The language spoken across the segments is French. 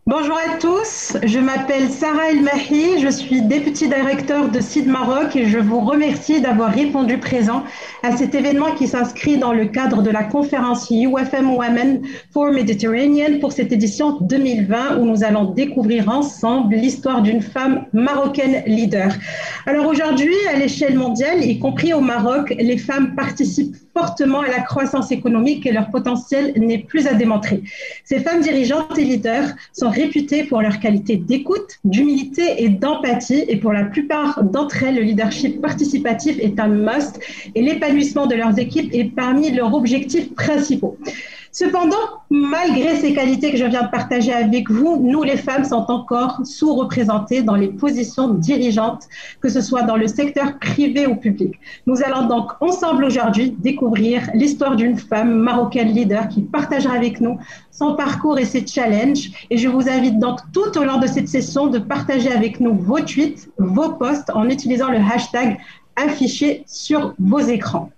Bonjour à tous, je m'appelle Sarah El Mahi, je suis Deputy Director de CID Maroc et je vous remercie d'avoir répondu présent à cet événement qui s'inscrit dans le cadre de la conférence UFM Women for Mediterranean pour cette édition 2020 où nous allons découvrir ensemble l'histoire d'une femme marocaine leader. Alors aujourd'hui, à l'échelle mondiale, y compris au Maroc, les femmes participent fortement à la croissance économique et leur potentiel n'est plus à démontrer. Ces femmes dirigeantes et leaders sont réputées pour leur qualité d'écoute, d'humilité et d'empathie et pour la plupart d'entre elles, le leadership participatif est un must et l'épanouissement de leurs équipes est parmi leurs objectifs principaux. Cependant, malgré ces qualités que je viens de partager avec vous, nous les femmes sommes encore sous-représentées dans les positions dirigeantes, que ce soit dans le secteur privé ou public. Nous allons donc ensemble aujourd'hui découvrir l'histoire d'une femme marocaine leader qui partagera avec nous son parcours et ses challenges. Et je vous invite donc tout au long de cette session de partager avec nous vos tweets, vos posts en utilisant le hashtag affiché sur vos écrans.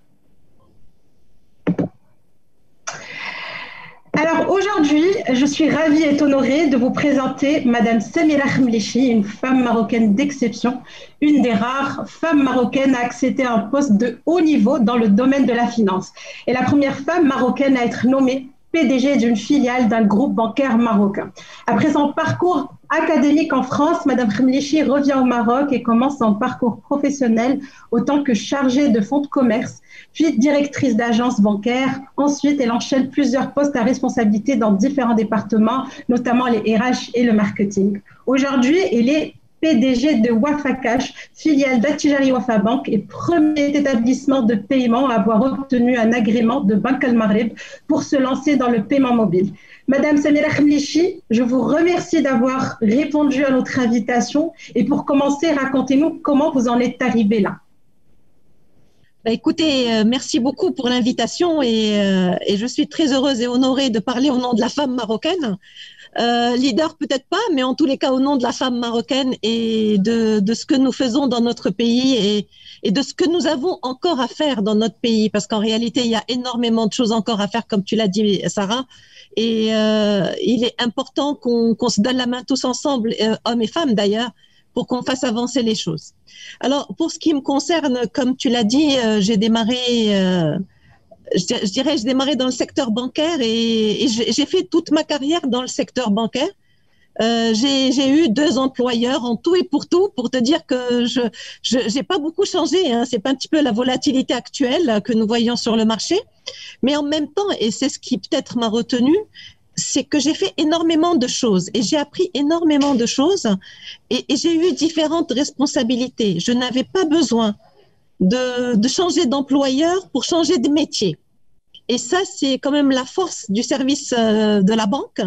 Alors aujourd'hui, je suis ravie et honorée de vous présenter Madame Samira Khemlichi, une femme marocaine d'exception, une des rares femmes marocaines à accéder à un poste de haut niveau dans le domaine de la finance et la première femme marocaine à être nommée PDG d'une filiale d'un groupe bancaire marocain. Après son parcours académique en France, Madame Khemlichi revient au Maroc et commence son parcours professionnel en tant que chargée de fonds de commerce, puis directrice d'agence bancaire. Ensuite, elle enchaîne plusieurs postes à responsabilité dans différents départements, notamment les RH et le marketing. Aujourd'hui, elle est PDG de Wafa Cash, filiale d'Attijari Wafa Bank et premier établissement de paiement à avoir obtenu un agrément de Banque Al Maghreb pour se lancer dans le paiement mobile. Madame Samira Khemlichi, je vous remercie d'avoir répondu à notre invitation et pour commencer, racontez-nous comment vous en êtes arrivée là. Écoutez, merci beaucoup pour l'invitation et je suis très heureuse et honorée de parler au nom de la femme marocaine. Leader peut-être pas, mais en tous les cas au nom de la femme marocaine et de ce que nous faisons dans notre pays et de ce que nous avons encore à faire dans notre pays, parce qu'en réalité il y a énormément de choses encore à faire, comme tu l'as dit Sarah, et il est important qu'on se donne la main tous ensemble, hommes et femmes d'ailleurs, pour qu'on fasse avancer les choses. Alors pour ce qui me concerne, comme tu l'as dit, j'ai démarré j'ai démarré dans le secteur bancaire et j'ai fait toute ma carrière dans le secteur bancaire. J'ai eu 2 employeurs en tout et pour tout, pour te dire que je j'ai pas beaucoup changé, hein. C'est pas un petit peu la volatilité actuelle que nous voyons sur le marché, mais en même temps, et c'est ce qui peut-être m'a retenu, c'est que j'ai fait énormément de choses et j'ai appris énormément de choses et j'ai eu différentes responsabilités. Je n'avais pas besoin de changer d'employeur pour changer de métier. Et ça, c'est quand même la force du service de la banque,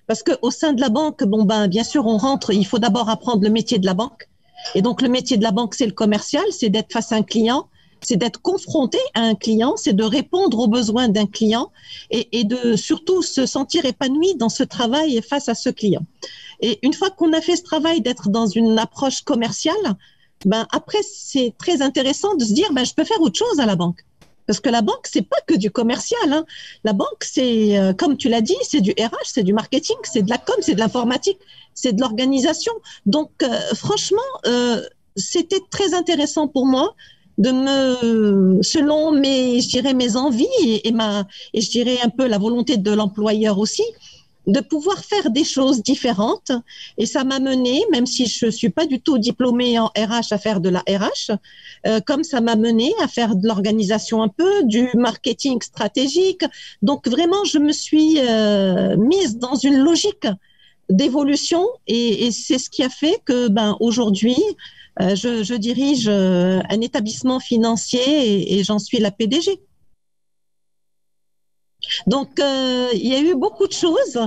parce qu'au sein de la banque, bon ben, bien sûr, on rentre, il faut d'abord apprendre le métier de la banque. Et donc, le métier de la banque, c'est le commercial, c'est d'être face à un client, c'est d'être confronté à un client, c'est de répondre aux besoins d'un client et de surtout se sentir épanoui dans ce travail face à ce client. Et une fois qu'on a fait ce travail d'être dans une approche commerciale, ben après, c'est très intéressant de se dire, ben, je peux faire autre chose à la banque. Parce que la banque, c'est pas que du commercial, hein. La banque, c'est, comme tu l'as dit, c'est du RH, c'est du marketing, c'est de la com, c'est de l'informatique, c'est de l'organisation. Donc, franchement, c'était très intéressant pour moi de selon mes, je dirais, mes envies et je dirais un peu la volonté de l'employeur aussi, de pouvoir faire des choses différentes. Et ça m'a mené, même si je suis pas du tout diplômée en RH, à faire de la RH, comme ça m'a mené à faire de l'organisation un peu, du marketing stratégique. Donc vraiment, je me suis mise dans une logique d'évolution et c'est ce qui a fait que ben aujourd'hui, je dirige un établissement financier et j'en suis la PDG. Donc, il y a eu beaucoup de choses,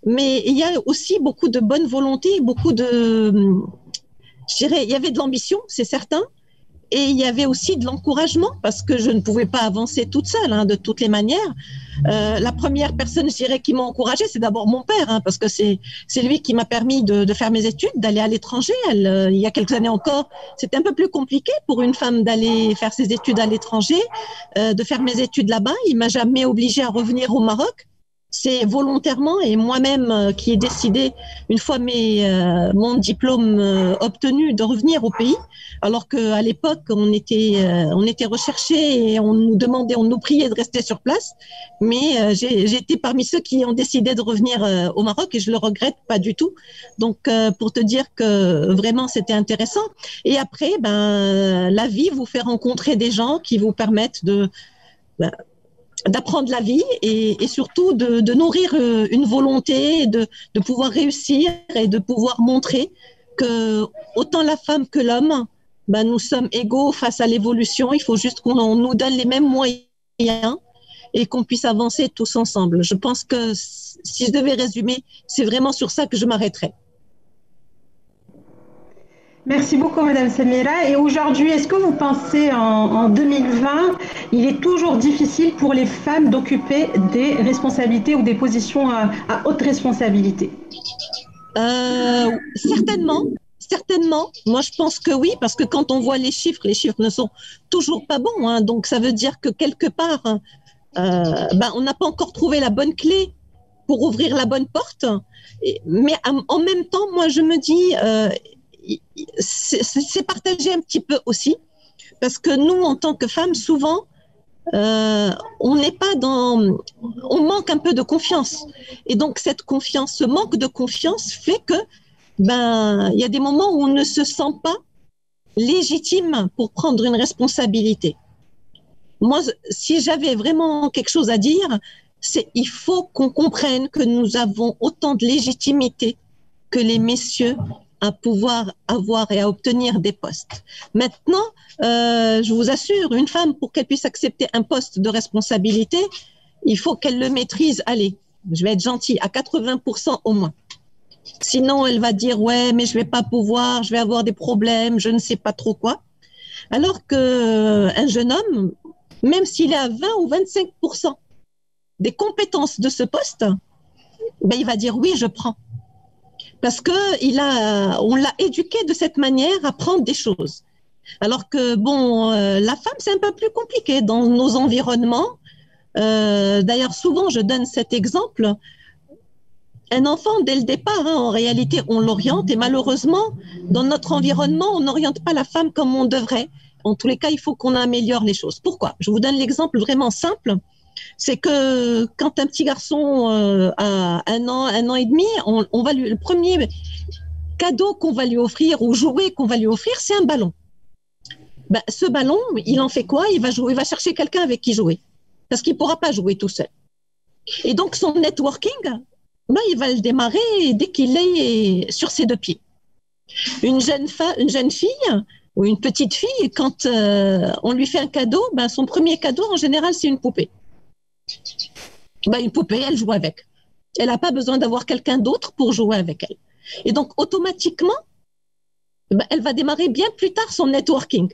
mais il y a aussi beaucoup de bonne volonté, beaucoup de, je dirais, il y avait de l'ambition, c'est certain, et il y avait aussi de l'encouragement, parce que je ne pouvais pas avancer toute seule, hein, de toutes les manières. La première personne, je dirais, qui m'a encouragée, c'est d'abord mon père, hein, parce que c'est lui qui m'a permis de faire mes études, d'aller à l'étranger. Il y a quelques années encore, c'était un peu plus compliqué pour une femme d'aller faire ses études à l'étranger, de faire mes études là-bas. Il m'a jamais obligée à revenir au Maroc. c'est volontairement et moi-même qui ai décidé, une fois mon diplôme obtenu, de revenir au pays, alors qu'à l'époque, on était recherchés et on nous demandait, on nous priait de rester sur place. Mais j'ai été parmi ceux qui ont décidé de revenir au Maroc et je le regrette pas du tout. Donc, pour te dire que vraiment, c'était intéressant. Et après, la vie vous fait rencontrer des gens qui vous permettent d'apprendre la vie et surtout de nourrir une volonté, de pouvoir réussir et de pouvoir montrer que autant la femme que l'homme, nous sommes égaux face à l'évolution. Il faut juste qu'on nous donne les mêmes moyens et qu'on puisse avancer tous ensemble. Je pense que si je devais résumer, c'est vraiment sur ça que je m'arrêterais. Merci beaucoup, Madame Samira. Et aujourd'hui, est-ce que vous pensez en 2020, il est toujours difficile pour les femmes d'occuper des responsabilités ou des positions à haute responsabilité? Certainement. Certainement. Moi, je pense que oui, parce que quand on voit les chiffres ne sont toujours pas bons. Hein, donc, ça veut dire que quelque part, on n'a pas encore trouvé la bonne clé pour ouvrir la bonne porte. Mais en même temps, moi, je me dis... c'est partagé un petit peu aussi, parce que nous, en tant que femmes, souvent, on n'est pas on manque un peu de confiance. Et donc, ce manque de confiance fait que, il y a des moments où on ne se sent pas légitime pour prendre une responsabilité. Moi, si j'avais vraiment quelque chose à dire, c'est il faut qu'on comprenne que nous avons autant de légitimité que les messieurs à pouvoir avoir et à obtenir des postes. Maintenant, je vous assure, une femme, pour qu'elle puisse accepter un poste de responsabilité, il faut qu'elle le maîtrise, allez, je vais être gentille, à 80% au moins. Sinon, elle va dire, ouais, mais je vais pas pouvoir, je vais avoir des problèmes, je ne sais pas trop quoi. Alors qu'un jeune homme, même s'il est à 20 ou 25% des compétences de ce poste, il va dire, oui, je prends. Parce qu'on l'a éduqué de cette manière à prendre des choses. Alors que, la femme, c'est un peu plus compliqué dans nos environnements. D'ailleurs, souvent, je donne cet exemple. Un enfant, dès le départ, en réalité, on l'oriente. Et malheureusement, dans notre environnement, on n'oriente pas la femme comme on devrait. En tous les cas, il faut qu'on améliore les choses. Pourquoi? Je vous donne l'exemple vraiment simple. C'est que quand un petit garçon a un an et demi, le premier cadeau qu'on va lui offrir ou jouet qu'on va lui offrir, c'est un ballon. Ce ballon, il en fait quoi? Il va chercher quelqu'un avec qui jouer, parce qu'il ne pourra pas jouer tout seul. Et donc son networking, il va le démarrer dès qu'il est sur ses deux pieds. Une jeune fille ou une petite fille, quand on lui fait un cadeau, son premier cadeau en général c'est une poupée. Une poupée, elle joue avec. Elle n'a pas besoin d'avoir quelqu'un d'autre pour jouer avec elle. Et donc, automatiquement, elle va démarrer bien plus tard son networking.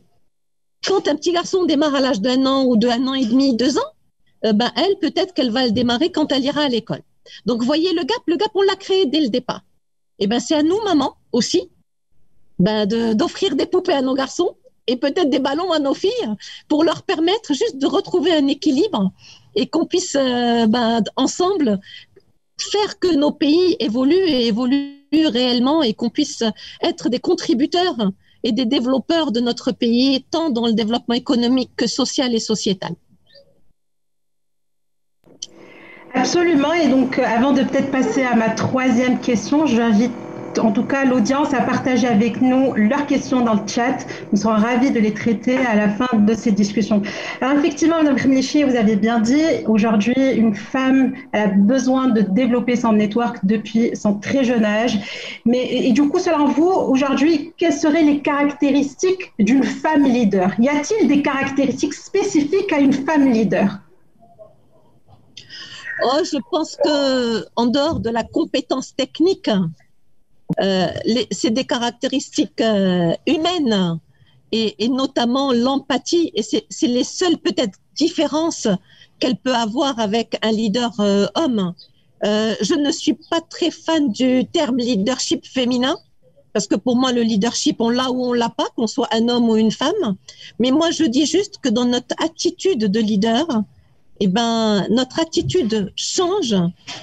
Quand un petit garçon démarre à l'âge d'1 an ou d'1 an et demi, 2 ans, elle, peut-être qu'elle va le démarrer quand elle ira à l'école. Donc, vous voyez, le gap, on l'a créé dès le départ. Et c'est à nous, maman, aussi, d'offrir des poupées à nos garçons et peut-être des ballons à nos filles pour leur permettre juste de retrouver un équilibre et qu'on puisse ensemble faire que nos pays évoluent réellement et qu'on puisse être des contributeurs et des développeurs de notre pays, tant dans le développement économique que social et sociétal. Absolument. Et donc, avant de peut-être passer à ma troisième question, j'invite en tout cas l'audience à partager avec nous leurs questions dans le chat. Nous serons ravis de les traiter à la fin de ces discussions. Alors effectivement, Mme Khemnechi, vous avez bien dit, aujourd'hui, une femme elle a besoin de développer son network depuis son très jeune âge. Et du coup, selon vous, aujourd'hui, quelles seraient les caractéristiques d'une femme leader? Y a-t-il des caractéristiques spécifiques à une femme leader? Je pense qu'en dehors de la compétence technique, c'est des caractéristiques humaines et notamment l'empathie. Et c'est les seules peut-être différences qu'elle peut avoir avec un leader homme. Je ne suis pas très fan du terme leadership féminin parce que pour moi, le leadership, on l'a ou on l'a pas, qu'on soit un homme ou une femme. Mais moi, je dis juste que dans notre attitude de leader, eh ben, notre attitude change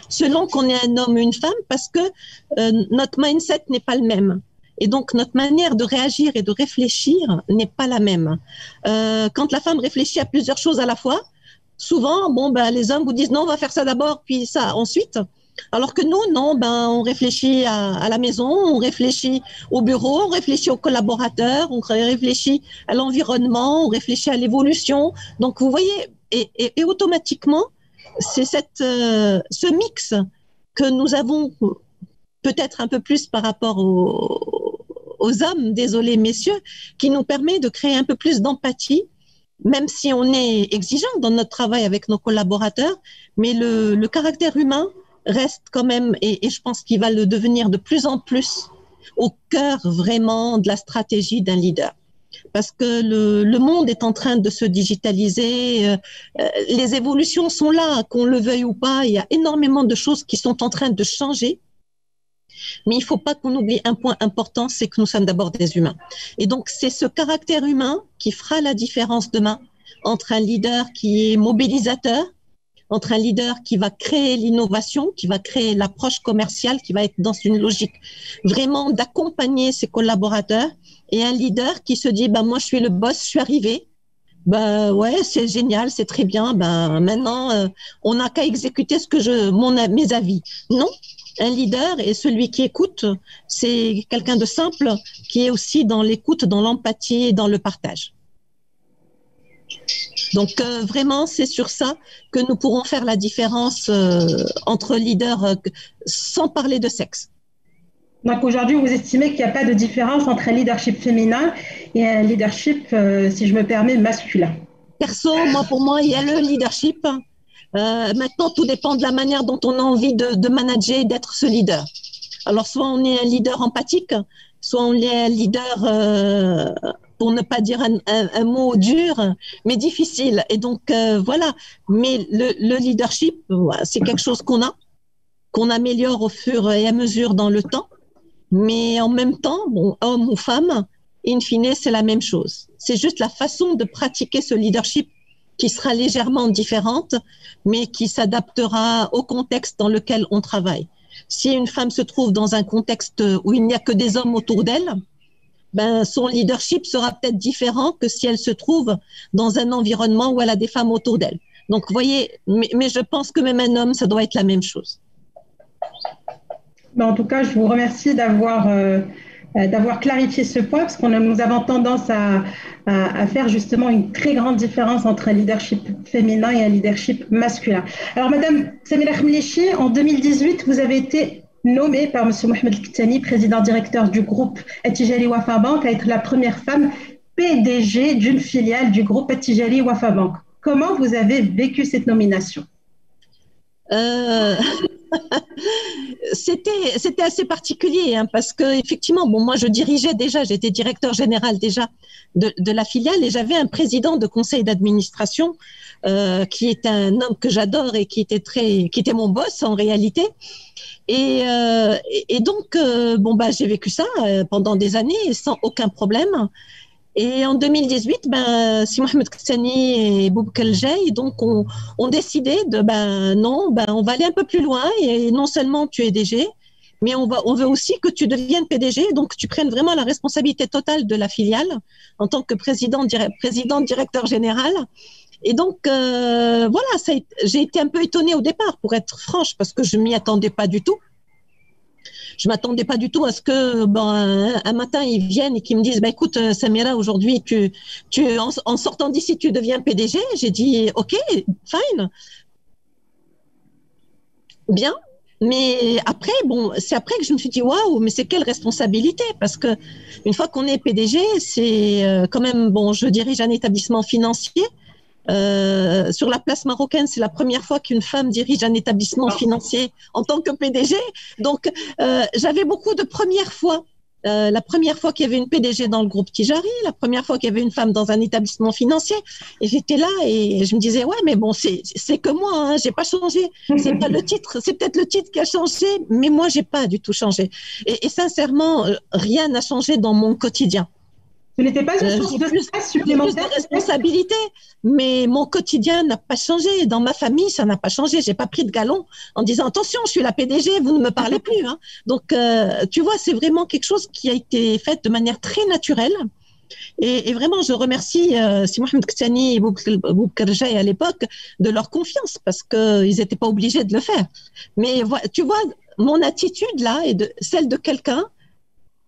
selon qu'on est un homme ou une femme parce que notre mindset n'est pas le même. Et donc, notre manière de réagir et de réfléchir n'est pas la même. Quand la femme réfléchit à plusieurs choses à la fois, souvent, bon, ben, les hommes vous disent non, on va faire ça d'abord, puis ça ensuite. Alors que nous, non, ben, on réfléchit à la maison, on réfléchit au bureau, on réfléchit aux collaborateurs, on réfléchit à l'environnement, on réfléchit à l'évolution. Donc, vous voyez, et automatiquement, c'est ce mix que nous avons peut-être un peu plus par rapport aux hommes, désolé messieurs, qui nous permet de créer un peu plus d'empathie, même si on est exigeant dans notre travail avec nos collaborateurs, mais le caractère humain reste quand même, et je pense qu'il va le devenir de plus en plus, au cœur vraiment de la stratégie d'un leader. Parce que le monde est en train de se digitaliser, les évolutions sont là, qu'on le veuille ou pas, il y a énormément de choses qui sont en train de changer. Mais il ne faut pas qu'on oublie un point important, c'est que nous sommes d'abord des humains. Et donc, c'est ce caractère humain qui fera la différence demain entre un leader qui est mobilisateur, entre un leader qui va créer l'innovation, qui va créer l'approche commerciale, qui va être dans une logique vraiment d'accompagner ses collaborateurs, et un leader qui se dit, ben, moi, je suis le boss, je suis arrivé. Ben ouais, c'est génial, c'est très bien. Ben maintenant, on n'a qu'à exécuter mes avis. Non, un leader et celui qui écoute, c'est quelqu'un de simple qui est aussi dans l'écoute, dans l'empathie et dans le partage. Donc vraiment, c'est sur ça que nous pourrons faire la différence entre leaders, sans parler de sexe. Donc aujourd'hui, vous estimez qu'il n'y a pas de différence entre un leadership féminin et un leadership, si je me permets, masculin. Perso, pour moi, il y a le leadership. Maintenant, tout dépend de la manière dont on a envie de manager et d'être ce leader. Alors, soit on est un leader empathique, soit on est un leader, pour ne pas dire un mot dur, mais difficile. Et donc, voilà. Mais le leadership, c'est quelque chose qu'on améliore au fur et à mesure dans le temps. Mais en même temps, bon, homme ou femme, in fine, c'est la même chose. C'est juste la façon de pratiquer ce leadership qui sera légèrement différente, mais qui s'adaptera au contexte dans lequel on travaille. Si une femme se trouve dans un contexte où il n'y a que des hommes autour d'elle, ben, son leadership sera peut-être différent que si elle se trouve dans un environnement où elle a des femmes autour d'elle. Donc, vous voyez, mais je pense que même un homme, ça doit être la même chose. En tout cas, je vous remercie d'avoir clarifié ce point, parce que nous avons tendance à faire justement une très grande différence entre un leadership féminin et un leadership masculin. Alors, Madame Samira Khmlichi, en 2018, vous avez été nommée par M. Mohamed El-Kettani, président-directeur du groupe Attijari Wafa Bank, à être la première femme PDG d'une filiale du groupe Attijari Wafa Bank. Comment vous avez vécu cette nomination? C'était assez particulier, hein, parce que effectivement, bon, moi je dirigeais déjà, j'étais directeur général déjà de la filiale, et j'avais un président de conseil d'administration qui est un homme que j'adore et qui était mon boss en réalité. Et donc bon, bah, j'ai vécu ça pendant des années sans aucun problème. Et en 2018, ben, Si Mohamed Kettani et Boubacar El-Jay, donc, ont décidé non, on va aller un peu plus loin, et non seulement tu es DG, mais on veut aussi que tu deviennes PDG, donc tu prennes vraiment la responsabilité totale de la filiale en tant que président, directeur général. Et donc, voilà, j'ai été un peu étonnée au départ, pour être franche, parce que je m'y attendais pas du tout. Je m'attendais pas du tout à ce que un matin ils viennent et qu'ils me disent écoute Samira, aujourd'hui en sortant d'ici tu deviens PDG. J'ai dit ok, fine, bien. Mais après c'est après que je me suis dit waouh, mais c'est quelle responsabilité, parce que une fois qu'on est PDG, c'est quand même je dirige un établissement financier. Sur la place marocaine, c'est la première fois qu'une femme dirige un établissement financier en tant que PDG. Donc, j'avais beaucoup de premières fois. La première fois qu'il y avait une PDG dans le groupe Tijari, la première fois qu'il y avait une femme dans un établissement financier, et j'étais là et je me disais ouais, mais bon, c'est que moi, hein, j'ai pas changé. C'est pas le titre, c'est peut-être le titre qui a changé, mais moi j'ai pas du tout changé. Et sincèrement, rien n'a changé dans mon quotidien. Ce n'était pas une source J'ai de plus, stress j'ai plus de supplémentaire? responsabilités, mais mon quotidien n'a pas changé. Dans ma famille, ça n'a pas changé. J'ai pas pris de galon en disant attention, je suis la PDG, vous ne me parlez plus. Hein. Donc, tu vois, c'est vraiment quelque chose qui a été fait de manière très naturelle. Et vraiment, je remercie Si Mohamed Ktani et Boubkar Jaï à l'époque de leur confiance parce qu'ils n'étaient pas obligés de le faire. Mais tu vois, mon attitude là est celle de quelqu'un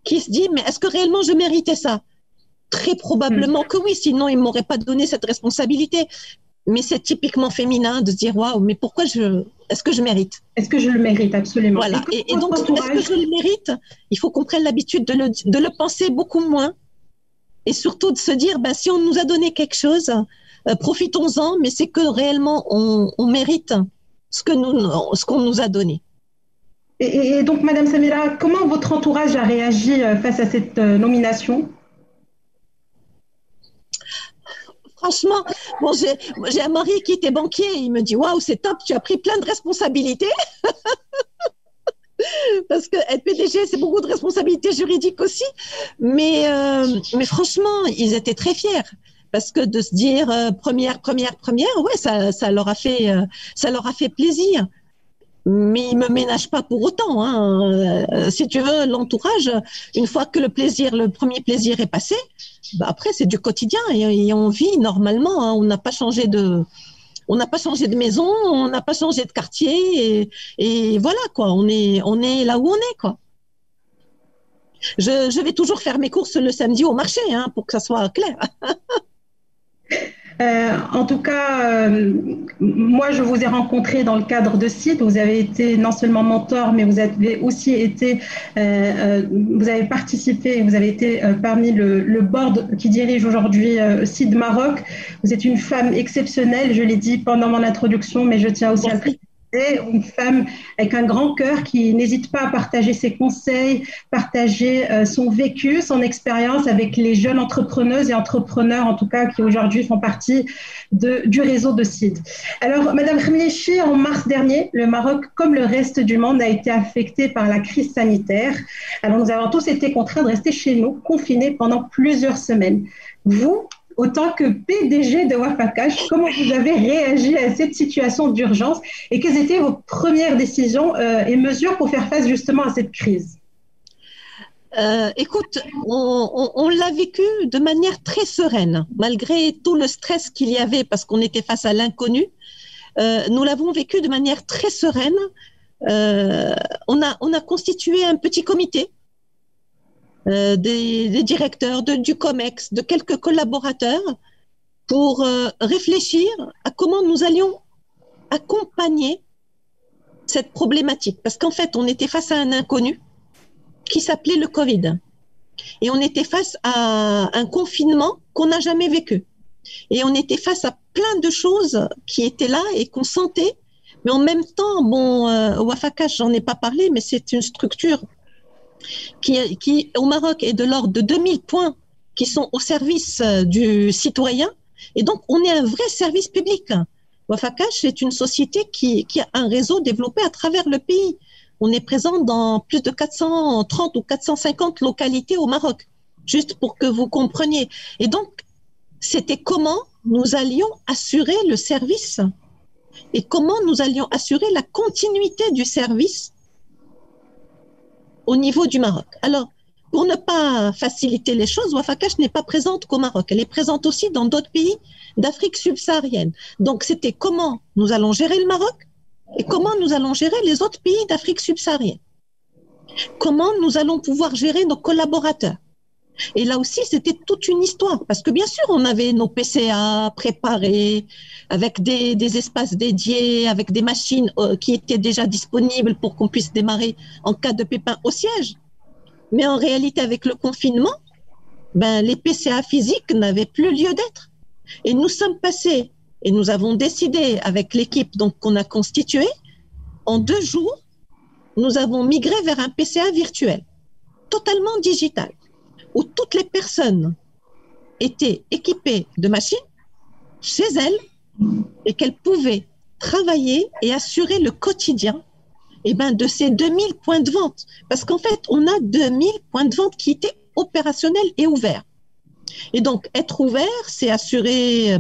qui se dit mais est-ce que réellement je méritais ça? Très probablement que oui, sinon ils ne m'auraient pas donné cette responsabilité. Mais c'est typiquement féminin de se dire waouh, mais est-ce que je mérite? Est-ce que je le mérite absolument? Voilà. Et Votre donc, est-ce que entourage, je le mérite? Il faut qu'on prenne l'habitude de le penser beaucoup moins et surtout de se dire ben, si on nous a donné quelque chose, profitons-en, mais c'est que réellement on mérite ce qu'on nous a donné. et donc, Madame Samira, comment votre entourage a réagi face à cette nomination? Franchement, bon, j'ai un mari qui était banquier, il me dit waouh, c'est top, tu as pris plein de responsabilités. Parce que être PDG, c'est beaucoup de responsabilités juridiques aussi. Mais franchement, ils étaient très fiers. Parce que de se dire première, ouais, ça leur a fait plaisir. Mais ils ne me ménagent pas pour autant. Hein. Si tu veux, l'entourage, une fois que le premier plaisir est passé, bah après, c'est du quotidien et on vit normalement. Hein. On n'a pas changé de maison, on n'a pas changé de quartier et voilà quoi, on est là où on est quoi. Je vais toujours faire mes courses le samedi au marché hein, pour que ça soit clair. En tout cas, moi, je vous ai rencontré dans le cadre de CID. Vous avez été non seulement mentor, mais vous avez aussi été, vous avez participé, vous avez été parmi le board qui dirige aujourd'hui CID Maroc. Vous êtes une femme exceptionnelle, je l'ai dit pendant mon introduction, mais je tiens aussi à le préciser. Une femme avec un grand cœur qui n'hésite pas à partager ses conseils, partager son vécu, son expérience avec les jeunes entrepreneuses et entrepreneurs, en tout cas, qui aujourd'hui font partie du réseau de CID. Alors, Madame Khmeichi, en mars dernier, le Maroc, comme le reste du monde, a été affecté par la crise sanitaire. Alors, nous avons tous été contraints de rester chez nous, confinés pendant plusieurs semaines. Vous, autant que PDG de Wafa Cash, comment vous avez réagi à cette situation d'urgence et quelles étaient vos premières décisions et mesures pour faire face justement à cette crise? Écoute, on l'a vécu de manière très sereine, malgré tout le stress qu'il y avait parce qu'on était face à l'inconnu. Nous l'avons vécu de manière très sereine. On a constitué un petit comité. Des directeurs, du COMEX, de quelques collaborateurs pour réfléchir à comment nous allions accompagner cette problématique. Parce qu'en fait, on était face à un inconnu qui s'appelait le Covid. Et on était face à un confinement qu'on n'a jamais vécu. Et on était face à plein de choses qui étaient là et qu'on sentait. Mais en même temps, bon, Wafa Cash, j'en ai pas parlé, mais c'est une structure qui au Maroc est de l'ordre de 2000 points qui sont au service du citoyen. Et donc, on est un vrai service public. Wafa Cash est une société qui a un réseau développé à travers le pays. On est présent dans plus de 430 ou 450 localités au Maroc, juste pour que vous compreniez. Et donc, c'était comment nous allions assurer le service et comment nous allions assurer la continuité du service au niveau du Maroc. Alors, pour ne pas faciliter les choses, Wafa Cash n'est pas présente qu'au Maroc. Elle est présente aussi dans d'autres pays d'Afrique subsaharienne. Donc, c'était comment nous allons gérer le Maroc et comment nous allons gérer les autres pays d'Afrique subsaharienne. Comment nous allons pouvoir gérer nos collaborateurs. Et là aussi, c'était toute une histoire. Parce que bien sûr, on avait nos PCA préparés, avec des espaces dédiés, avec des machines qui étaient déjà disponibles pour qu'on puisse démarrer en cas de pépin au siège. Mais en réalité, avec le confinement, ben, les PCA physiques n'avaient plus lieu d'être. Et nous sommes passés, et nous avons décidé avec l'équipe qu'on a constituée, en 2 jours, nous avons migré vers un PCA virtuel, totalement digital, où toutes les personnes étaient équipées de machines chez elles et qu'elles pouvaient travailler et assurer le quotidien de ces 2000 points de vente. Parce qu'en fait, on a 2000 points de vente qui étaient opérationnels et ouverts. Et donc, être ouvert, c'est assurer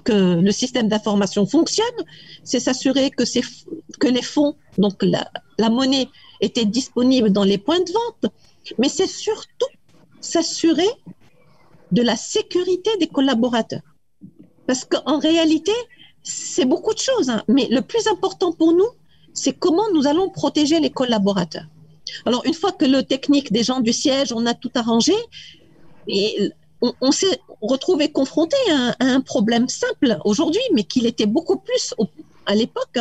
que le système d'information fonctionne, c'est s'assurer que les fonds, donc la monnaie, était disponible dans les points de vente, mais c'est surtout s'assurer de la sécurité des collaborateurs. Parce qu'en réalité, c'est beaucoup de choses, hein, mais le plus important pour nous, c'est comment nous allons protéger les collaborateurs. Alors, une fois que le technique des gens du siège, on a tout arrangé, et on s'est retrouvé confronté à un problème simple aujourd'hui, mais qu'il était beaucoup plus à l'époque.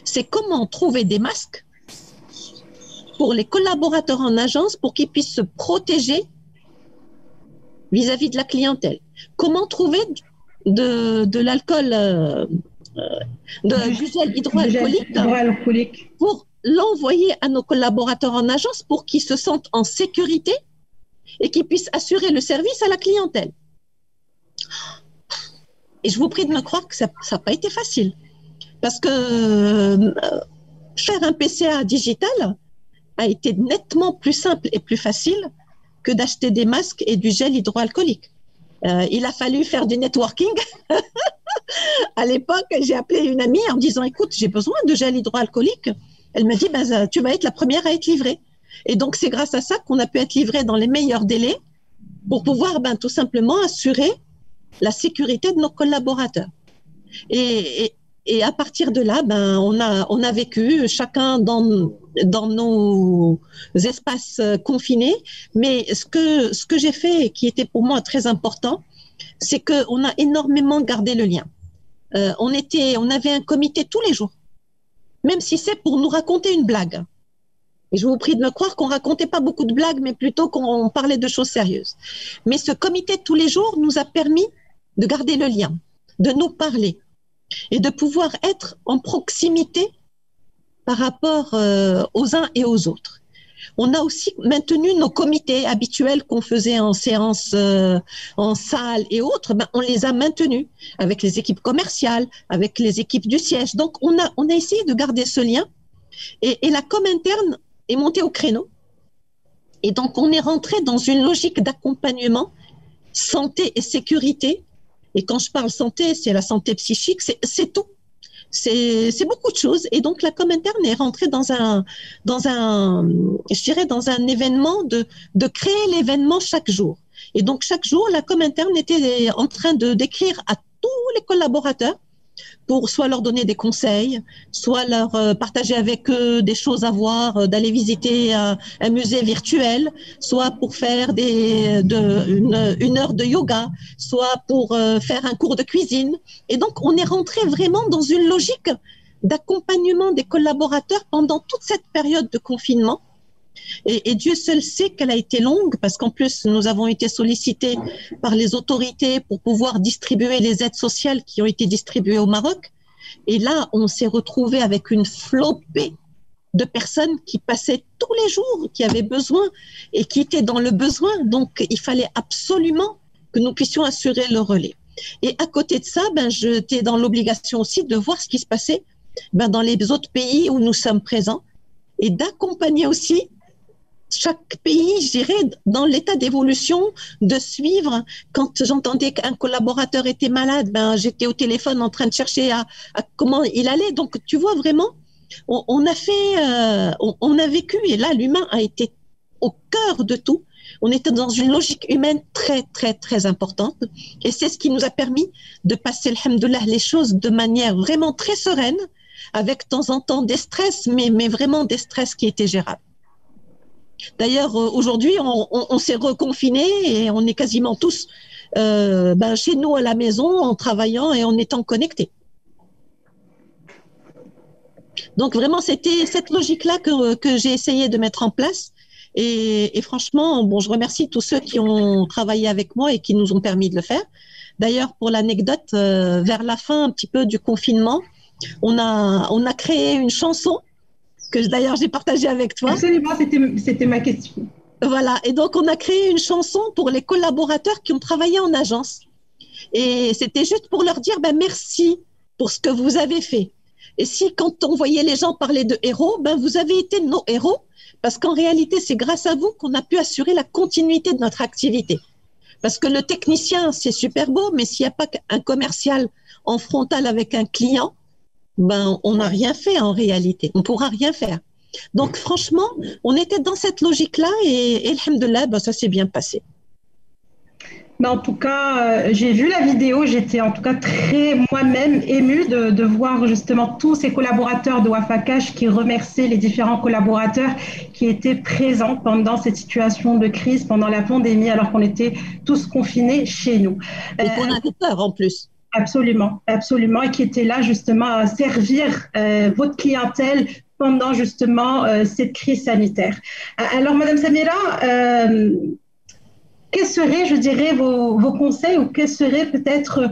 C'est comment trouver des masques pour les collaborateurs en agence pour qu'ils puissent se protéger vis-à-vis de la clientèle. Comment trouver de l'alcool, du gel hydroalcoolique pour l'envoyer à nos collaborateurs en agence pour qu'ils se sentent en sécurité et qu'ils puissent assurer le service à la clientèle. Et je vous prie de me croire que ça n'a pas été facile. Parce que faire un PCA digital a été nettement plus simple et plus facile que d'acheter des masques et du gel hydroalcoolique. Il a fallu faire du networking. À l'époque, j'ai appelé une amie en disant « Écoute, j'ai besoin de gel hydroalcoolique ». Elle m'a dit « Tu vas être la première à être livrée ». Et donc, c'est grâce à ça qu'on a pu être livré dans les meilleurs délais pour pouvoir tout simplement assurer la sécurité de nos collaborateurs. Et à partir de là, on a vécu chacun dans nos espaces confinés. Mais ce que j'ai fait et qui était pour moi très important, c'est qu'on a énormément gardé le lien. On avait un comité tous les jours, même si c'est pour nous raconter une blague. Et je vous prie de me croire qu'on racontait pas beaucoup de blagues, mais plutôt qu'on parlait de choses sérieuses. Mais ce comité de tous les jours nous a permis de garder le lien, de nous parler et de pouvoir être en proximité par rapport aux uns et aux autres. On a aussi maintenu nos comités habituels qu'on faisait en séance, en salle et autres. On les a maintenus avec les équipes commerciales, avec les équipes du siège. Donc, on a essayé de garder ce lien. Et la com interne est montée au créneau. Et donc, on est rentré dans une logique d'accompagnement, santé et sécurité. Et quand je parle santé, c'est la santé psychique, c'est tout. C'est beaucoup de choses. Et donc, la com interne est rentrée dans un événement de créer l'événement chaque jour. Et donc, chaque jour, la com interne était en train d'écrire à tous les collaborateurs pour soit leur donner des conseils, soit leur partager avec eux des choses à voir, d'aller visiter un musée virtuel, soit pour faire une heure de yoga, soit pour faire un cours de cuisine. Et donc, on est rentré vraiment dans une logique d'accompagnement des collaborateurs pendant toute cette période de confinement. Et Dieu seul sait qu'elle a été longue, parce qu'en plus, nous avons été sollicités par les autorités pour pouvoir distribuer les aides sociales qui ont été distribuées au Maroc. Et là, on s'est retrouvé avec une flopée de personnes qui passaient tous les jours, qui avaient besoin et qui étaient dans le besoin. Donc, il fallait absolument que nous puissions assurer le relais. Et à côté de ça, j'étais dans l'obligation aussi de voir ce qui se passait dans les autres pays où nous sommes présents et d'accompagner aussi chaque pays, je dirais, dans l'état d'évolution, de suivre. Quand j'entendais qu'un collaborateur était malade, j'étais au téléphone en train de chercher à comment il allait. Donc, tu vois, vraiment, on a vécu, et là, l'humain a été au cœur de tout. On était dans une logique humaine très, très, très importante. Et c'est ce qui nous a permis de passer, alhamdoulilah, les choses de manière vraiment très sereine, avec de temps en temps des stress, mais vraiment des stress qui étaient gérables. D'ailleurs, aujourd'hui, on s'est reconfinés et on est quasiment tous chez nous à la maison en travaillant et en étant connectés. Donc vraiment, c'était cette logique-là que j'ai essayé de mettre en place. Et franchement, je remercie tous ceux qui ont travaillé avec moi et qui nous ont permis de le faire. D'ailleurs, pour l'anecdote, vers la fin un petit peu du confinement, on a créé une chanson que d'ailleurs j'ai partagée avec toi. Absolument, c'était ma question. Voilà, et donc on a créé une chanson pour les collaborateurs qui ont travaillé en agence. Et c'était juste pour leur dire merci pour ce que vous avez fait. Et si quand on voyait les gens parler de héros, vous avez été nos héros, parce qu'en réalité, c'est grâce à vous qu'on a pu assurer la continuité de notre activité. Parce que le technicien, c'est super beau, mais s'il n'y a pas un commercial en frontal avec un client, ben, on n'a rien fait en réalité. On ne pourra rien faire. Donc, franchement, on était dans cette logique-là et alhamdoulilah, ben, ça s'est bien passé. Mais en tout cas, j'ai vu la vidéo, j'étais en tout cas très moi-même émue de voir justement tous ces collaborateurs de Wafa Cash qui remerciaient les différents collaborateurs qui étaient présents pendant cette situation de crise, pendant la pandémie, alors qu'on était tous confinés chez nous. Et qu'on avait peur en plus. Absolument, absolument, et qui étaient là justement à servir votre clientèle pendant justement cette crise sanitaire. Alors, Madame Samira, quels seraient, je dirais, vos conseils ou quels seraient peut-être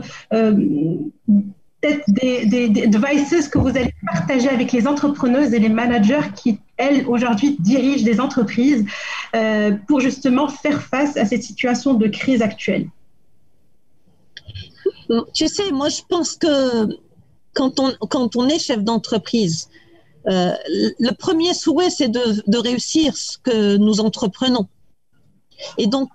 des devices que vous allez partager avec les entrepreneuses et les managers qui, elles, aujourd'hui, dirigent des entreprises pour justement faire face à cette situation de crise actuelle? Tu sais, moi, je pense que quand on est chef d'entreprise, le premier souhait, c'est de réussir ce que nous entreprenons. Et donc,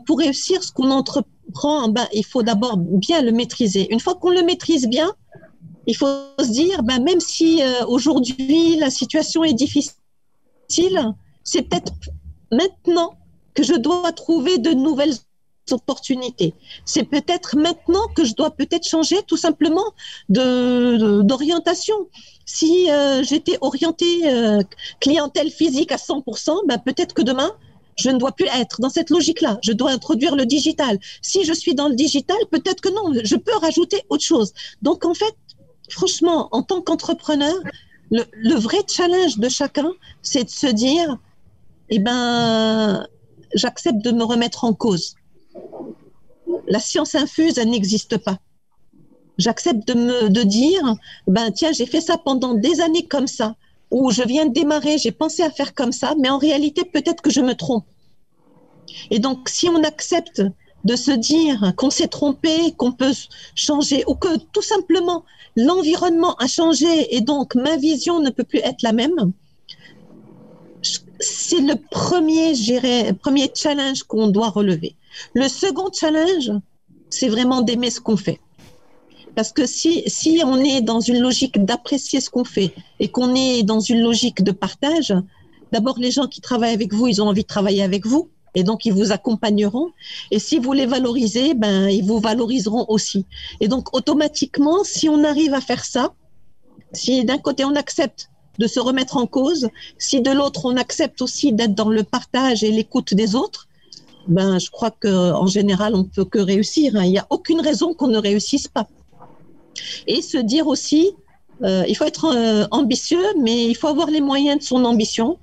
pour réussir ce qu'on entreprend, ben, il faut d'abord bien le maîtriser. Une fois qu'on le maîtrise bien, il faut se dire, ben, même si aujourd'hui la situation est difficile, c'est peut-être maintenant que je dois trouver de nouvelles opportunités. C'est peut-être maintenant que je dois peut-être changer tout simplement d'orientation. Si j'étais orientée clientèle physique à 100%, ben, peut-être que demain, je ne dois plus être dans cette logique-là. Je dois introduire le digital. Si je suis dans le digital, peut-être que non, je peux rajouter autre chose. Donc, en fait, franchement, en tant qu'entrepreneur, le vrai challenge de chacun, c'est de se dire, eh ben, j'accepte de me remettre en cause. La science infuse, elle n'existe pas. J'accepte de dire, ben, tiens, j'ai fait ça pendant des années comme ça. Où je viens de démarrer, j'ai pensé à faire comme ça, mais en réalité, peut-être que je me trompe. Et donc, si on accepte de se dire qu'on s'est trompé, qu'on peut changer, ou que tout simplement, l'environnement a changé et donc ma vision ne peut plus être la même, c'est le premier, je dirais, premier challenge qu'on doit relever. Le second challenge, c'est vraiment d'aimer ce qu'on fait. Parce que si on est dans une logique d'apprécier ce qu'on fait et qu'on est dans une logique de partage, d'abord les gens qui travaillent avec vous, ils ont envie de travailler avec vous et donc ils vous accompagneront. Et si vous les valorisez, ben ils vous valoriseront aussi. Et donc automatiquement, si on arrive à faire ça, si d'un côté on accepte de se remettre en cause, si de l'autre on accepte aussi d'être dans le partage et l'écoute des autres, ben je crois qu'en général on peut que réussir. Il n'y a aucune raison qu'on ne réussisse pas. Et se dire aussi, il faut être ambitieux, mais il faut avoir les moyens de son ambition.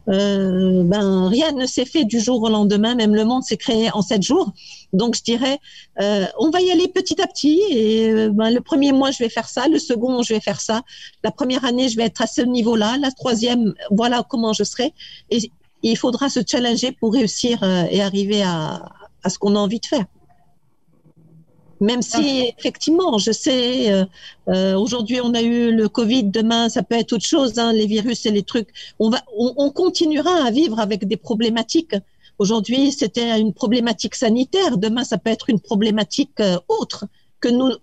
Ben, rien ne s'est fait du jour au lendemain, même le monde s'est créé en 7 jours. Donc je dirais, on va y aller petit à petit. Et ben, le premier mois, je vais faire ça, le second, je vais faire ça. La première année, je vais être à ce niveau-là. La troisième, voilà comment je serai. Et il faudra se challenger pour réussir et arriver à ce qu'on a envie de faire. Même si, effectivement, je sais, aujourd'hui, on a eu le Covid, demain, ça peut être autre chose, hein, les virus et les trucs. On continuera à vivre avec des problématiques. Aujourd'hui, c'était une problématique sanitaire. Demain, ça peut être une problématique autre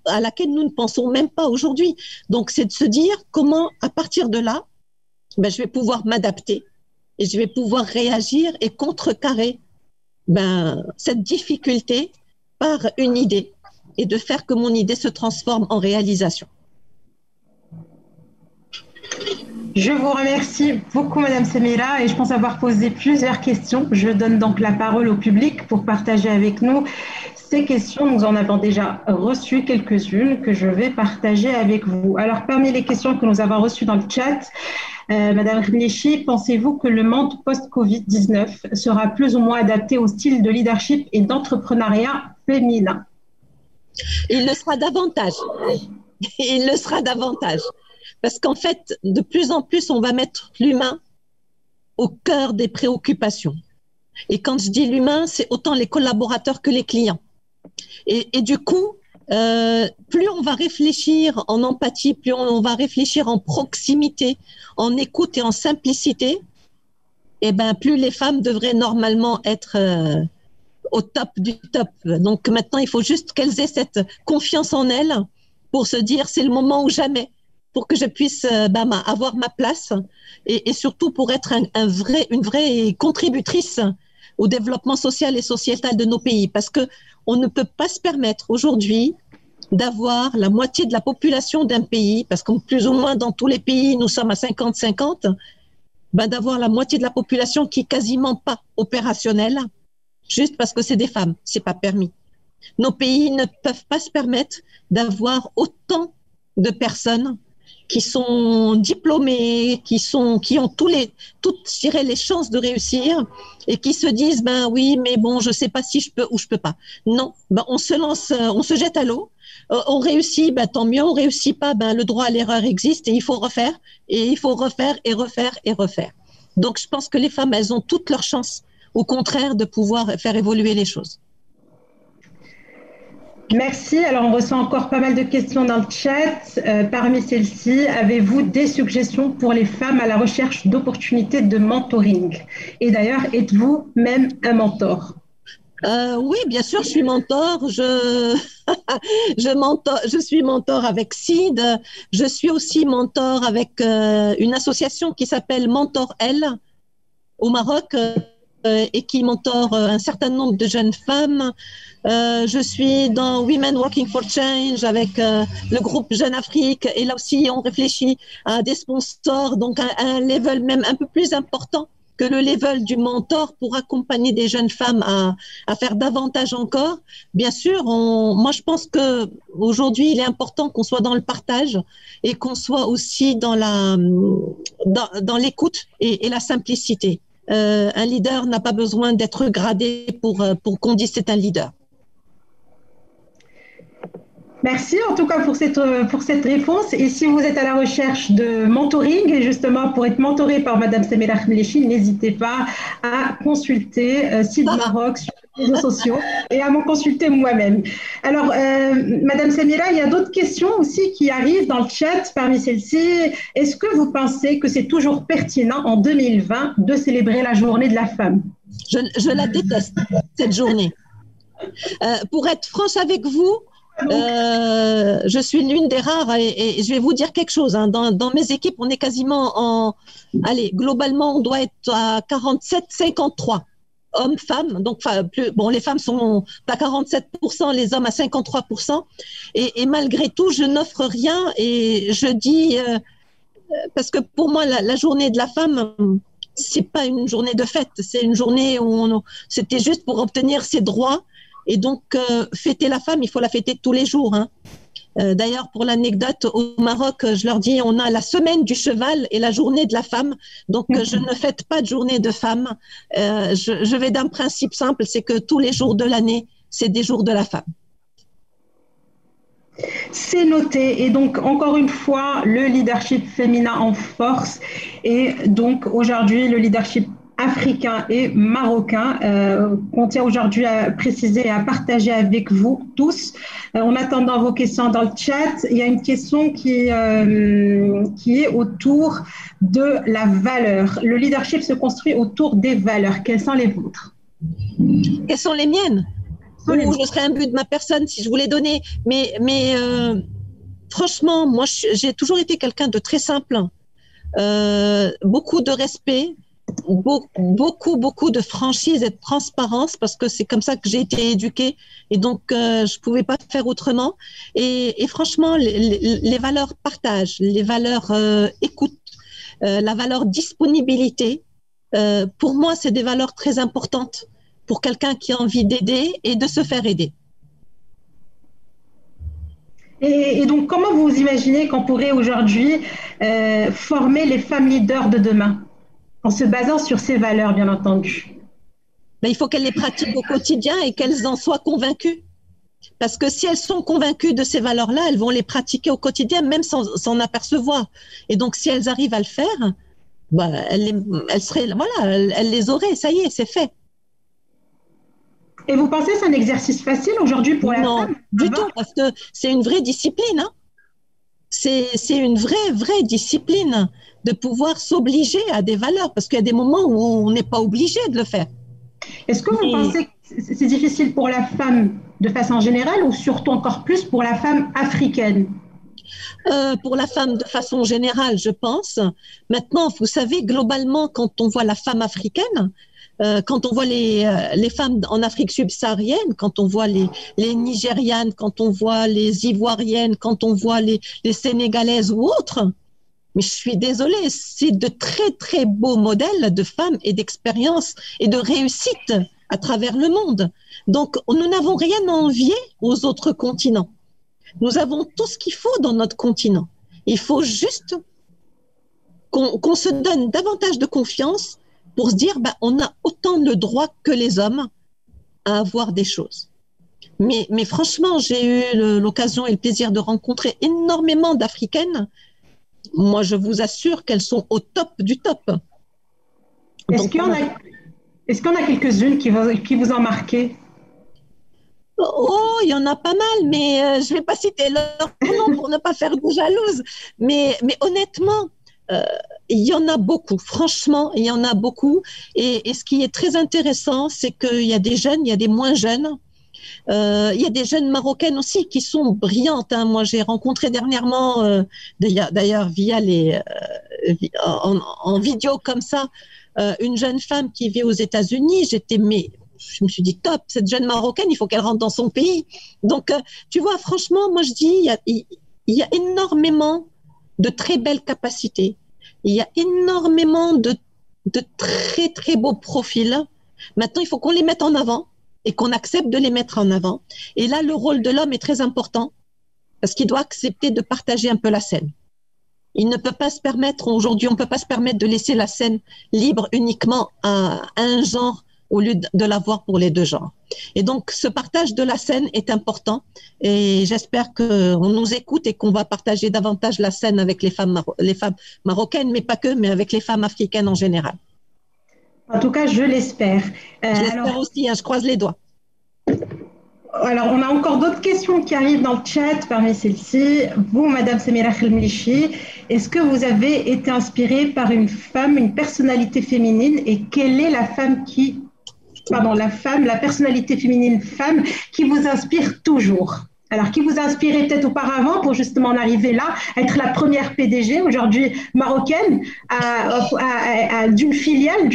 à laquelle nous ne pensons même pas aujourd'hui. Donc, c'est de se dire comment, à partir de là, ben, je vais pouvoir m'adapter et je vais pouvoir réagir et contrecarrer ben, cette difficulté par une idée. Et de faire que mon idée se transforme en réalisation. Je vous remercie beaucoup, Madame Samira, et je pense avoir posé plusieurs questions. Je donne donc la parole au public pour partager avec nous ces questions. Nous en avons déjà reçu quelques-unes que je vais partager avec vous. Alors, parmi les questions que nous avons reçues dans le chat, Madame Rnichi, pensez-vous que le monde post-Covid-19 sera plus ou moins adapté au style de leadership et d'entrepreneuriat féminin? Il le sera davantage. Il le sera davantage. Parce qu'en fait, de plus en plus, on va mettre l'humain au cœur des préoccupations. Et quand je dis l'humain, c'est autant les collaborateurs que les clients. Et du coup, plus on va réfléchir en empathie, plus on va réfléchir en proximité, en écoute et en simplicité, et ben plus les femmes devraient normalement être au top du top. Donc maintenant, il faut juste qu'elles aient cette confiance en elles pour se dire c'est le moment ou jamais, pour que je puisse avoir ma place et surtout pour être une vraie contributrice au développement social et sociétal de nos pays. Parce que on ne peut pas se permettre aujourd'hui d'avoir la moitié de la population d'un pays, parce que plus ou moins dans tous les pays, nous sommes à 50-50, d'avoir la moitié de la population qui est quasiment pas opérationnelle, juste parce que c'est des femmes, c'est pas permis. Nos pays ne peuvent pas se permettre d'avoir autant de personnes qui sont diplômées, qui ont toutes, je dirais, les chances de réussir et qui se disent, oui, mais bon, je sais pas si je peux ou je peux pas. Non, on se lance, on se jette à l'eau. On réussit, tant mieux. On réussit pas, le droit à l'erreur existe et il faut refaire et il faut refaire et refaire et refaire. Donc, je pense que les femmes, elles ont toutes leurs chances, au contraire, de pouvoir faire évoluer les choses. Merci. Alors, on reçoit encore pas mal de questions dans le chat. Parmi celles-ci, avez-vous des suggestions pour les femmes à la recherche d'opportunités de mentoring? Et d'ailleurs, êtes-vous même un mentor? Oui, bien sûr, je suis mentor. Je suis mentor avec CID. Je suis aussi mentor avec une association qui s'appelle Mentor L au Maroc et qui mentore un certain nombre de jeunes femmes. Je suis dans Women Working for Change avec le groupe Jeune Afrique et là aussi on réfléchit à des sponsors, donc à un level même un peu plus important que le level du mentor pour accompagner des jeunes femmes à faire davantage encore. Bien sûr, moi je pense que aujourd'hui il est important qu'on soit dans le partage et qu'on soit aussi dans l'écoute et la simplicité. Un leader n'a pas besoin d'être gradé pour qu'on dise c'est un leader. Merci en tout cas pour cette réponse. Et si vous êtes à la recherche de mentoring, et justement pour être mentoré par Madame Samira Khmelechi, n'hésitez pas à consulter Sid Maroc sur les réseaux sociaux et à me consulter moi-même. Alors, Madame Samira, il y a d'autres questions aussi qui arrivent dans le chat. Parmi celles-ci, est-ce que vous pensez que c'est toujours pertinent en 2020 de célébrer la journée de la femme? Je la déteste, cette journée. Pour être franche avec vous, je suis l'une des rares et je vais vous dire quelque chose. Dans mes équipes, on est quasiment globalement, on doit être à 47-53 hommes-femmes. Donc, les femmes sont à 47%, les hommes à 53%. Et malgré tout, je n'offre rien et je dis, parce que pour moi, la journée de la femme, c'est pas une journée de fête, c'est une journée où c'était juste pour obtenir ses droits. Et donc, fêter la femme, il faut la fêter tous les jours. D'ailleurs, pour l'anecdote, au Maroc, je leur dis, on a la semaine du cheval et la journée de la femme. Donc, je ne fête pas de journée de femme. Je vais d'un principe simple, c'est que tous les jours de l'année, c'est des jours de la femme. C'est noté. Et donc, encore une fois, le leadership féminin en force. Et donc, aujourd'hui, le leadership africain et marocain qu'on tient aujourd'hui à préciser et à partager avec vous tous. En attendant vos questions dans le chat, il y a une question qui est autour de la valeur. Le leadership se construit autour des valeurs. Quelles sont les vôtres? Quelles sont les miennes? Je serais un but de ma personne si je voulais donner. Mais franchement, moi, j'ai toujours été quelqu'un de très simple. Beaucoup de respect. Beaucoup de franchise et de transparence parce que c'est comme ça que j'ai été éduquée et donc je pouvais pas faire autrement et franchement les valeurs partage, les valeurs écoute, la valeur disponibilité, pour moi c'est des valeurs très importantes pour quelqu'un qui a envie d'aider et de se faire aider. Et donc comment vous imaginez qu'on pourrait aujourd'hui former les femmes leaders de demain? En se basant sur ces valeurs, bien entendu. Il faut qu'elles les pratiquent au quotidien et qu'elles en soient convaincues. Parce que si elles sont convaincues de ces valeurs-là, elles vont les pratiquer au quotidien, même sans s'en apercevoir. Et donc, si elles arrivent à le faire, elles les auraient, ça y est, c'est fait. Et vous pensez que c'est un exercice facile aujourd'hui pour la femme? Non, du tout, parce que c'est une vraie discipline. C'est une vraie discipline de pouvoir s'obliger à des valeurs, parce qu'il y a des moments où on n'est pas obligé de le faire. Est-ce que vous pensez que c'est difficile pour la femme de façon générale ou surtout encore plus pour la femme africaine? Pour la femme de façon générale, je pense. Maintenant, vous savez, globalement, quand on voit la femme africaine, quand on voit les femmes en Afrique subsaharienne, quand on voit les Nigérianes, quand on voit les Ivoiriennes, quand on voit les Sénégalaises ou autres, mais je suis désolée, c'est de très très beaux modèles de femmes et d'expérience et de réussite à travers le monde. Donc, nous n'avons rien à envier aux autres continents. Nous avons tout ce qu'il faut dans notre continent. Il faut juste qu'on se donne davantage de confiance pour se dire on a autant le droit que les hommes à avoir des choses. Mais franchement, j'ai eu l'occasion et le plaisir de rencontrer énormément d'Africaines. Moi, je vous assure qu'elles sont au top du top. Est-ce qu'il y en a quelques-unes qui vous ont marqué? Oh, il y en a pas mal, mais je ne vais pas citer leur nom pour ne pas faire de jalouses. Mais honnêtement, il y en a beaucoup. Franchement, il y en a beaucoup. Et ce qui est très intéressant, c'est qu'il y a des jeunes, il y a des moins jeunes. Il y a des jeunes marocaines aussi qui sont brillantes. Hein. Moi, j'ai rencontré dernièrement, d'ailleurs via en vidéo comme ça, une jeune femme qui vit aux États-Unis. Je me suis dit, top, cette jeune Marocaine, il faut qu'elle rentre dans son pays. Donc, tu vois, franchement, moi, je dis, il y a énormément de très belles capacités. Il y a énormément de très, très beaux profils. Maintenant, il faut qu'on les mette en avant et qu'on accepte de les mettre en avant. Et là, le rôle de l'homme est très important parce qu'il doit accepter de partager un peu la scène. Il ne peut pas se permettre, aujourd'hui, on ne peut pas se permettre de laisser la scène libre uniquement à un genre au lieu de l'avoir pour les deux genres. Et donc, ce partage de la scène est important et j'espère qu'on nous écoute et qu'on va partager davantage la scène avec les femmes marocaines, mais pas que, mais avec les femmes africaines en général. En tout cas, je l'espère. J'espère aussi, hein, je croise les doigts. Alors, on a encore d'autres questions qui arrivent dans le chat parmi celles-ci. Vous, Madame Samira Khelmlichi, est-ce que vous avez été inspirée par une femme, une personnalité féminine et quelle est la personnalité féminine femme qui vous inspire toujours? Alors, qui vous a inspiré peut-être auparavant pour justement en arriver là, être la première PDG aujourd'hui marocaine d'une filiale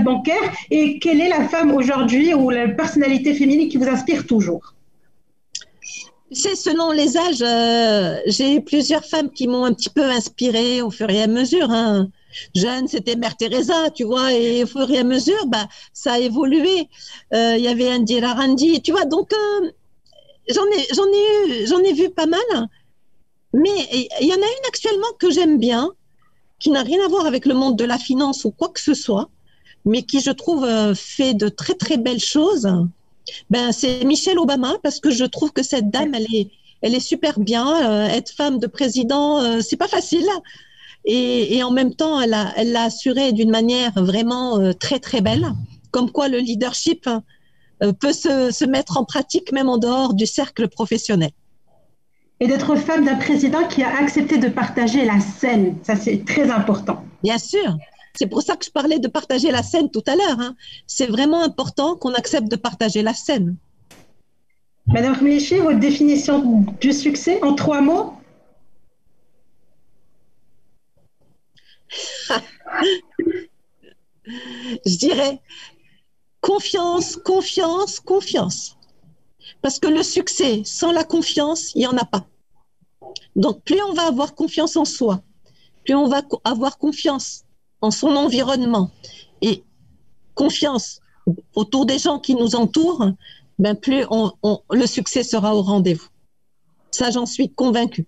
bancaire? Et quelle est la femme aujourd'hui ou la personnalité féminine qui vous inspire toujours? C'est selon les âges. J'ai eu plusieurs femmes qui m'ont un petit peu inspirée au fur et à mesure. Hein. Jeune, c'était Mère Teresa, tu vois, et au fur et à mesure, ça a évolué. Il y avait Indira Randi, tu vois, donc j'en ai vu pas mal, mais il y en a une actuellement que j'aime bien, qui n'a rien à voir avec le monde de la finance ou quoi que ce soit, mais qui, je trouve, fait de très, très belles choses. C'est Michelle Obama, parce que je trouve que cette dame, elle est super bien. Être femme de président, c'est pas facile. Et en même temps, elle l'a assuré d'une manière vraiment très, très belle. Comme quoi, le leadership peut se mettre en pratique même en dehors du cercle professionnel. Et d'être femme d'un président qui a accepté de partager la scène, ça c'est très important. Bien sûr, c'est pour ça que je parlais de partager la scène tout à l'heure. Hein. C'est vraiment important qu'on accepte de partager la scène. Madame Khelmlichi, votre définition du succès en 3 mots? Je dirais confiance, confiance, confiance. Parce que le succès, sans la confiance, il n'y en a pas. Donc, plus on va avoir confiance en soi, plus on va avoir confiance en son environnement et confiance autour des gens qui nous entourent, plus le succès sera au rendez-vous. Ça, j'en suis convaincue.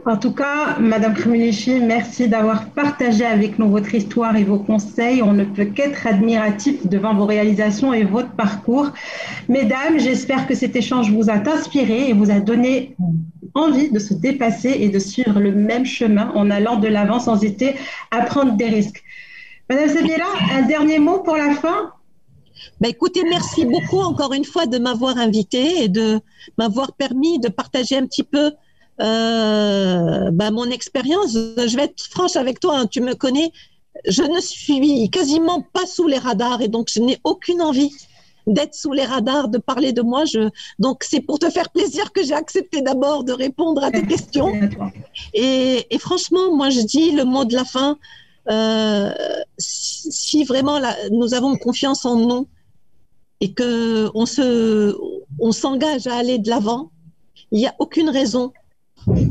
En tout cas, Madame Khelmlichi, merci d'avoir partagé avec nous votre histoire et vos conseils. On ne peut qu'être admiratif devant vos réalisations et votre parcours. Mesdames, j'espère que cet échange vous a inspiré et vous a donné envie de se dépasser et de suivre le même chemin en allant de l'avant sans hésiter à prendre des risques. Madame Samira, un dernier mot pour la fin? Écoutez, merci beaucoup encore une fois de m'avoir invitée et de m'avoir permis de partager un petit peu mon expérience. Je vais être franche avec toi, hein, tu me connais. je ne suis quasiment pas sous les radars et donc je n'ai aucune envie d'être sous les radars, de parler de moi. Donc c'est pour te faire plaisir que j'ai accepté d'abord de répondre à tes questions. Et franchement, moi je dis le mot de la fin, si vraiment nous avons confiance en nous et qu'on s'engage à aller de l'avant, il n'y a aucune raison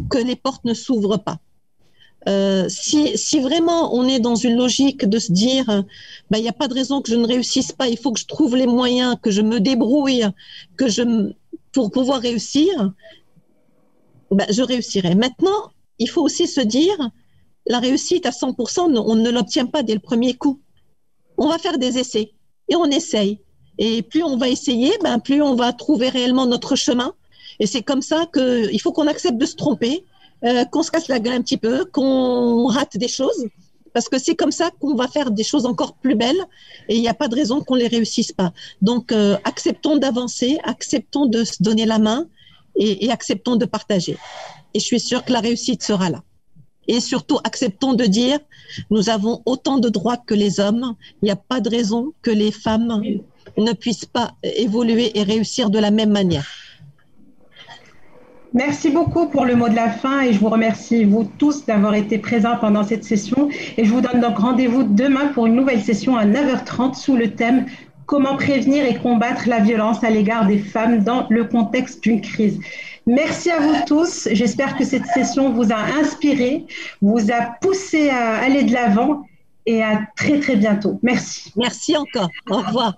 que les portes ne s'ouvrent pas. Si vraiment on est dans une logique de se dire il n'y a pas de raison que je ne réussisse pas, il faut que je trouve les moyens, que je me débrouille, pour pouvoir réussir, je réussirai. Maintenant, il faut aussi se dire la réussite à 100%, on ne l'obtient pas dès le premier coup. On va faire des essais et on essaye. Et plus on va essayer, plus on va trouver réellement notre chemin. Et c'est comme ça qu'il faut qu'on accepte de se tromper, qu'on se casse la gueule un petit peu, qu'on rate des choses, parce que c'est comme ça qu'on va faire des choses encore plus belles et il n'y a pas de raison qu'on ne les réussisse pas. Donc, acceptons d'avancer, acceptons de se donner la main et acceptons de partager. Et je suis sûre que la réussite sera là. Et surtout, acceptons de dire, nous avons autant de droits que les hommes, il n'y a pas de raison que les femmes ne puissent pas évoluer et réussir de la même manière. Merci beaucoup pour le mot de la fin et je vous remercie vous tous d'avoir été présents pendant cette session et je vous donne donc rendez-vous demain pour une nouvelle session à 9h30 sous le thème « Comment prévenir et combattre la violence à l'égard des femmes dans le contexte d'une crise ». Merci à vous tous, j'espère que cette session vous a inspiré, vous a poussé à aller de l'avant et à très très bientôt. Merci. Merci encore, au revoir.